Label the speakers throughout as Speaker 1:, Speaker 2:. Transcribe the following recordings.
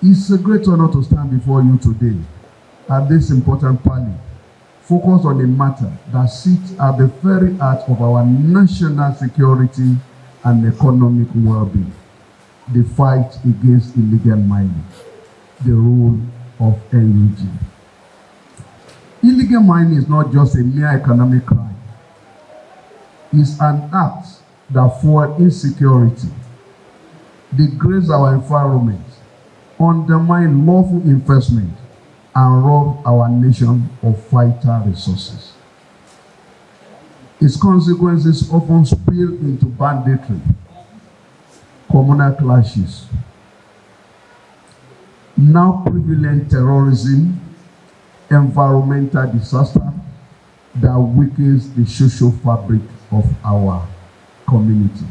Speaker 1: It's a great honor to stand before you today at this important party, focused on a matter that sits at the very heart of our national security and economic well-being: the fight against illegal mining, the role of NUG. Illegal mining is not just a mere economic crime. It's an act that fuels insecurity, degrades our environment, undermines lawful investment, and robs our nation of vital resources. Its consequences often spill into banditry, communal clashes, now prevalent terrorism, environmental disaster that weakens the social fabric of our communities.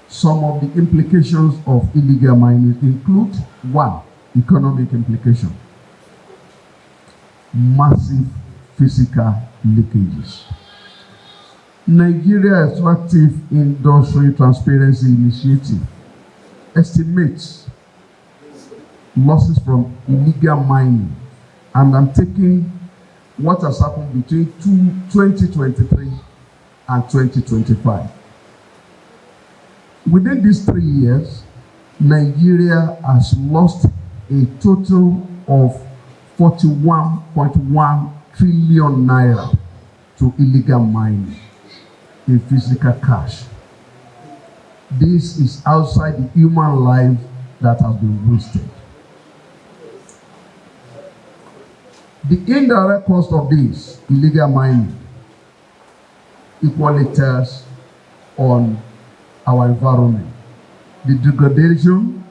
Speaker 1: Some of the implications of illegal mining include: 1. Economic implication. Massive physical leakages. Nigeria Extractive Industry Transparency Initiative estimates losses from illegal mining, and I'm taking what has happened between 2023 and 2025. Within these 3 years, Nigeria has lost a total of 41.1 trillion naira to illegal mining in physical cash. This is outside the human life that has been wasted. The indirect cost of this illegal mining equally tells on our environment: the degradation,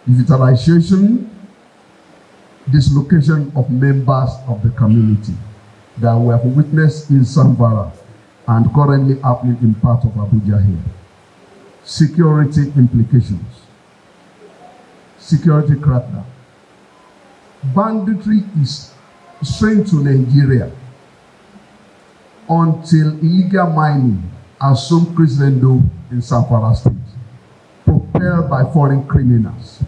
Speaker 1: digitalization, dislocation of members of the community that we have witnessed in Zamfara and currently happening in part of Abuja here. Security implications. Security crackdown. Banditry is strange to Nigeria until illegal mining assumed crescendo in Zamfara State, propelled by foreign criminals.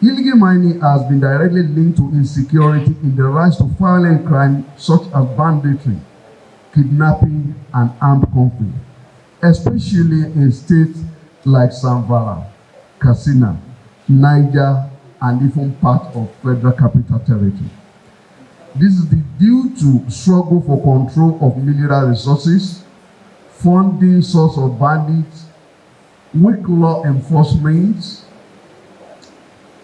Speaker 1: Illegal mining has been directly linked to insecurity in the rise of violent crime such as banditry, kidnapping, and armed conflict, especially in states like Zamfara, Katsina, Niger, and even part of Federal Capital Territory. This is due to struggle for control of mineral resources, funding source of bandits, weak law enforcement,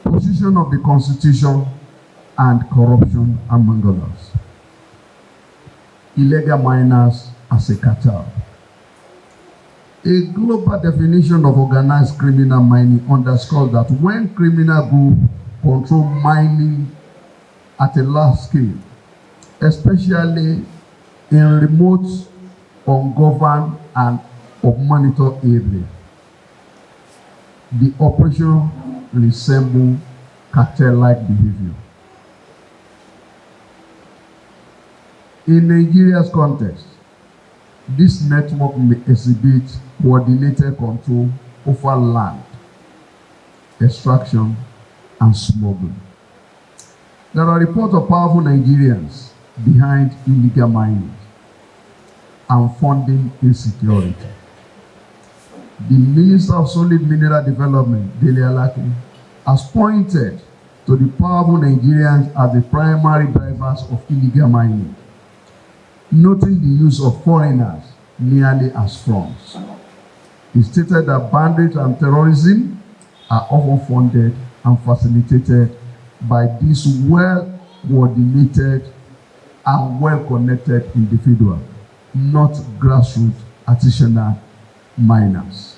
Speaker 1: position of the Constitution, and corruption, among others. Illegal miners as a cartel. A global definition of organized criminal mining underscores that when criminal groups control mining at a large scale, especially in remote, ungoverned, and unmonitored areas, the operation resembles cartel-like behavior. In Nigeria's context, this network may exhibit coordinated control over land, extraction, and smuggling. There are reports of powerful Nigerians behind illegal mining and funding insecurity. The Minister of Solid Mineral Development, Dele Alake, has pointed to the powerful Nigerians as the primary drivers of illegal mining, noting the use of foreigners merely as fronts. He stated that bandits and terrorism are often funded and facilitated by these well-coordinated and well-connected individuals, not grassroots artisanal miners.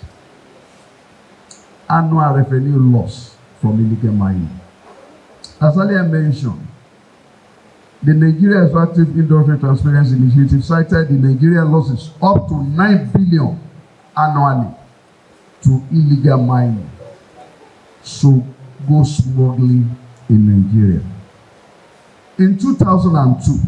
Speaker 1: Annual revenue loss from illegal mining. As earlier mentioned, the Nigeria Extractive Industry Transparency Initiative cited the Nigeria losses up to 9 billion annually to illegal mining. So go smuggling in Nigeria. In 2002,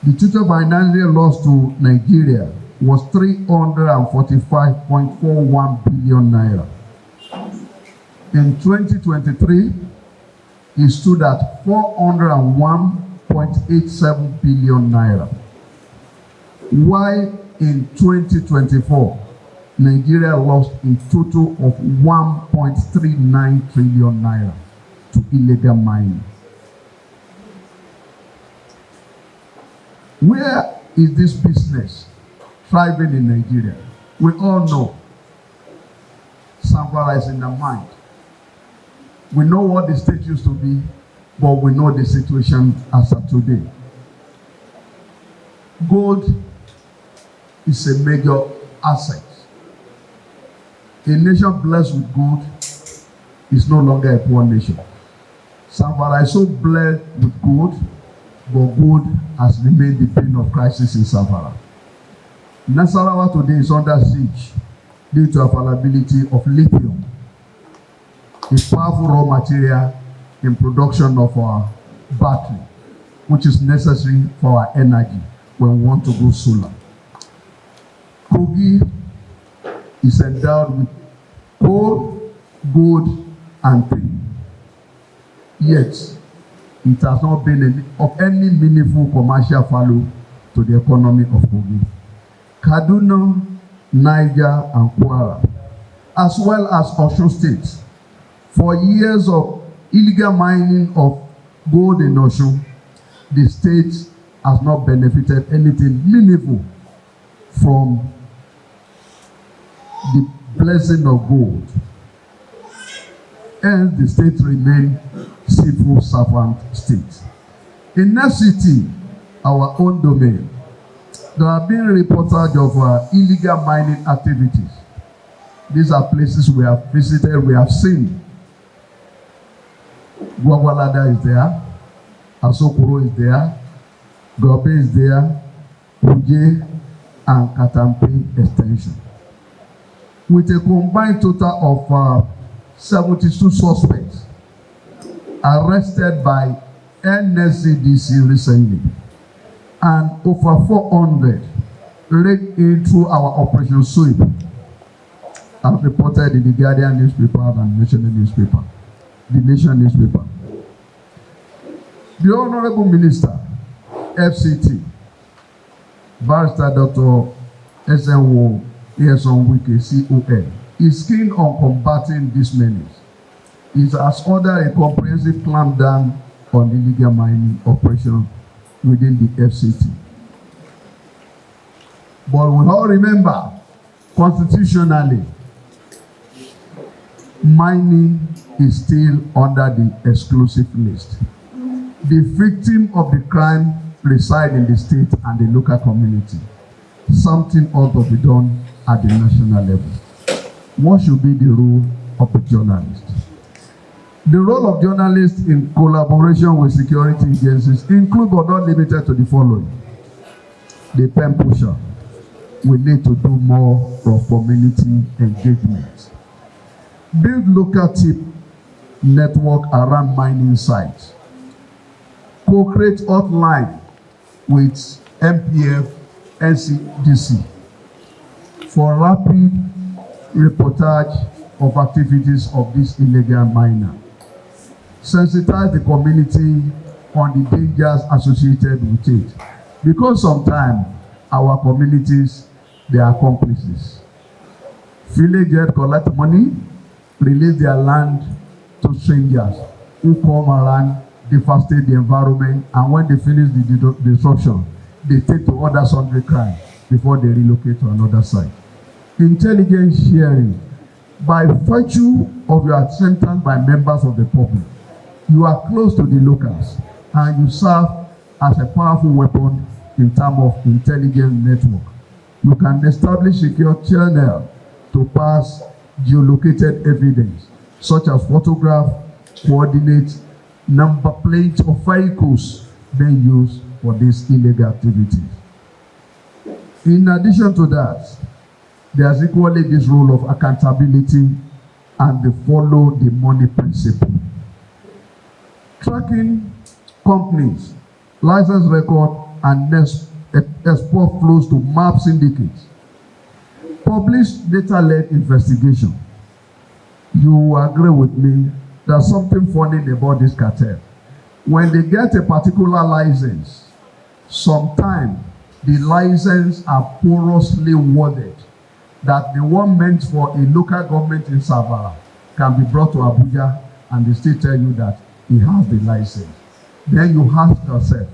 Speaker 1: the total financial loss to Nigeria was 345.41 billion naira. In 2023, it stood at 401.87 billion naira. While in 2024, Nigeria lost a total of 1.39 trillion naira to illegal mining. Where is this business thriving in Nigeria? We all know Zamfara is in the mind. We know what the state used to be, but we know the situation as of today. Gold is a major asset. A nation blessed with gold is no longer a poor nation. Zamfara is so blessed with gold, but gold has remained the pain of crisis in Zamfara. Nasarawa today is under siege due to availability of lithium, a powerful raw material in production of our battery, which is necessary for our energy when we want to go solar. Kogi is endowed with coal, gold, and tin. Yet, it has not been of any meaningful commercial value to the economy of Kogi. Kaduna, Niger, and Kwara, as well as Osun State, for years of illegal mining of gold in Osun, the state has not benefited anything meaningful from the blessing of gold. And the state remains civil servant state. In FCT, our own domain, there have been reportage of illegal mining activities. These are places we have visited, we have seen. Gwagwalada is there, Asokoro is there, Gobe is there, Uje, and Katampe extension. With a combined total of 72 suspects arrested by NSCDC recently, and over 400 raked in through our Operation Sweep, as reported in the Guardian newspaper and National newspaper, the Nation newspaper. The Honorable Minister, FCT, Barrister Dr. Nigerianpolitics, CON, is keen on combating this menace. It has ordered a comprehensive clampdown on illegal mining operation within the FCT. But we all remember, constitutionally, mining is still under the exclusive list. The victim of the crime reside in the state and the local community. Something ought to be done at the national level. What should be the role of the journalist? The role of journalists in collaboration with security agencies include but not limited to the following. The pen pusher. We need to do more of community engagement. Build local tip network around mining sites. Co-create hotline with MPF, NCDC for rapid reportage of activities of this illegal miner. Sensitize the community on the dangers associated with it. Because sometimes our communities, they are accomplices. Villagers collect money, release their land to strangers who come around, devastate the environment, and when they finish the destruction, they take to other sundry crimes before they relocate to another site. Intelligence sharing. By virtue of your acceptance by members of the public, you are close to the locals and you serve as a powerful weapon in terms of intelligence network. You can establish secure channel to pass geolocated evidence, such as photograph, coordinates, number plates of vehicles being used for these illegal activities. In addition to that, there's equally this role of accountability and the follow the money principle. Tracking companies, license record, and export flows to map syndicates. Publish data-led investigation. you agree with me, there's something funny about this cartel. When they get a particular license, sometimes the license are porously worded that the one meant for a local government in Savara can be brought to Abuja and they still tell you that he has the license. Then you ask yourself,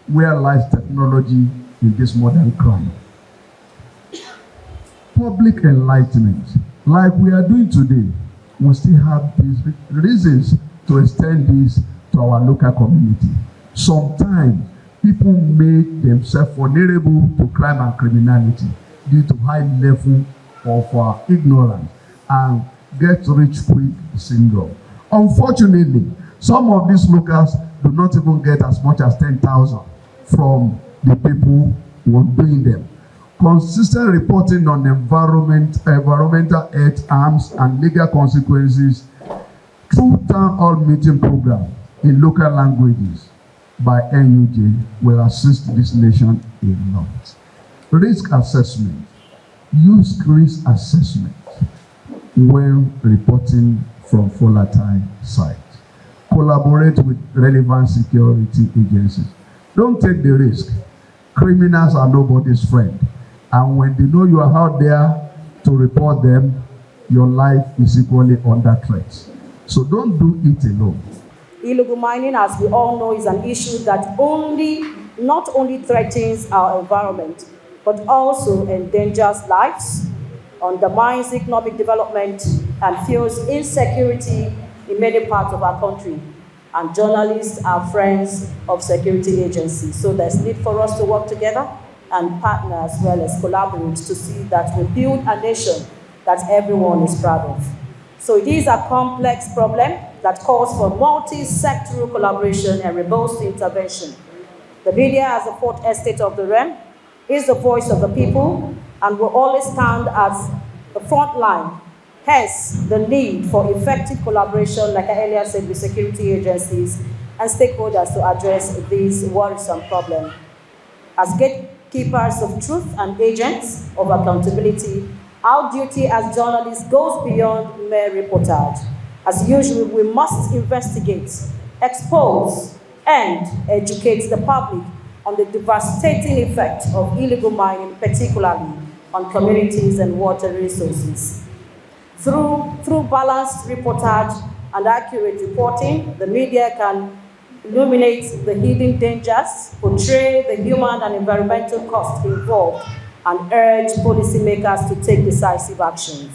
Speaker 1: where lies technology in this modern crime? Public enlightenment, like we are doing today, we still have these reasons to extend this to our local community. Sometimes people make themselves vulnerable to crime and criminality due to high level of ignorance and get rich quick syndrome. Unfortunately, some of these locals do not even get as much as 10,000 from the people who are doing them. Consistent reporting on environmental health harms and legal consequences through town hall meeting program in local languages by NUJ will assist this nation a lot. Risk assessment. Use risk assessment when reporting from volatile sites. Collaborate with relevant security agencies. Don't take the risk. Criminals are nobody's friend. And when they know you are out there to report them, your life is equally under threat. So don't do it alone.
Speaker 2: Illegal mining, as we all know, is an issue that not only threatens our environment, but also endangers lives, undermines economic development, and fuels insecurity in many parts of our country. And journalists are friends of security agencies. So there's need for us to work together and partner as well as collaborate to see that we build a nation that everyone is proud of. So it is a complex problem that calls for multi-sectoral collaboration and robust intervention. The media, as the fourth estate of the realm, is the voice of the people and will always stand as the front line. Hence, the need for effective collaboration, like I earlier said, with security agencies and stakeholders to address these worrisome problems. As gatekeepers of truth and agents of accountability, our duty as journalists goes beyond mere reportage. As usual, we must investigate, expose, and educate the public on the devastating effect of illegal mining, particularly on communities and water resources. Through balanced reportage and accurate reporting, the media can illuminate the hidden dangers, portray the human and environmental costs involved, and urge policymakers to take decisive actions.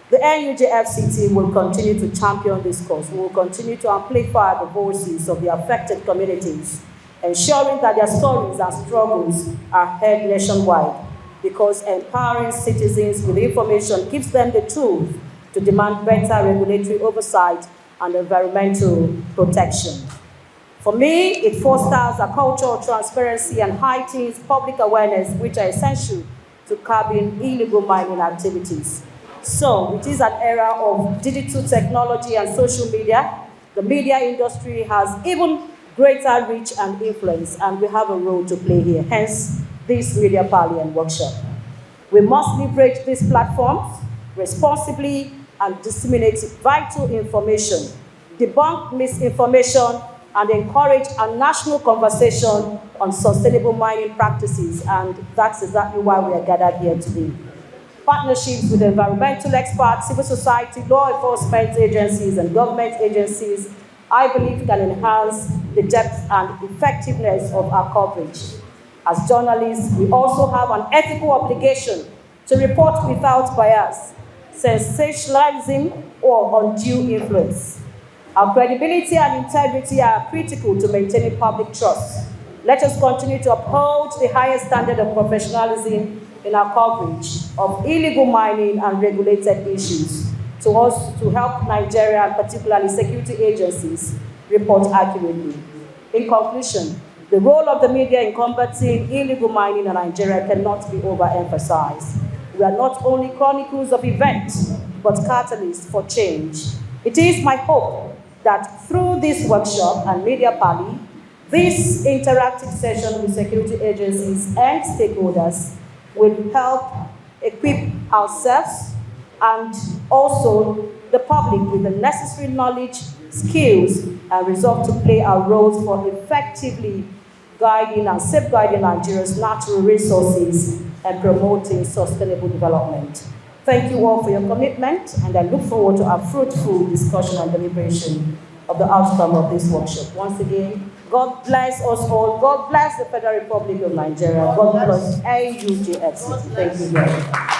Speaker 2: The NUJ FCT will continue to champion this cause. We will continue to amplify the voices of the affected communities, ensuring that their stories and struggles are heard nationwide, because empowering citizens with information gives them the tools to demand better regulatory oversight and environmental protection. For me, it fosters a culture of transparency and heightens public awareness, which are essential to curbing illegal mining activities. So, it is an era of digital technology and social media. The media industry has even greater reach and influence, and we have a role to play here. Hence, this Media Parley and workshop. We must leverage these platforms responsibly and disseminate vital information, debunk misinformation, and encourage a national conversation on sustainable mining practices, and that's exactly why we are gathered here today. Partnerships with environmental experts, civil society, law enforcement agencies, and government agencies, I believe, can enhance the depth and effectiveness of our coverage. As journalists, we also have an ethical obligation to report without bias, sensationalism, or undue influence. Our credibility and integrity are critical to maintaining public trust. Let us continue to uphold the highest standard of professionalism in our coverage of illegal mining and regulated issues to help Nigeria, and particularly security agencies, report accurately. In conclusion, the role of the media in combating illegal mining in Nigeria cannot be overemphasized. We are not only chronicles of events, but catalysts for change. It is my hope that through this workshop and Media Parley, this interactive session with security agencies and stakeholders will help equip ourselves and also the public with the necessary knowledge, skills, and resolve to play our roles for effectively guiding and safeguarding Nigeria's natural resources and promoting sustainable development. Thank you all for your commitment, and I look forward to our fruitful discussion and deliberation of the outcome of this workshop. Once again, God bless us all. God bless the Federal Republic of Nigeria. God bless AUJFCT. Thank you very much.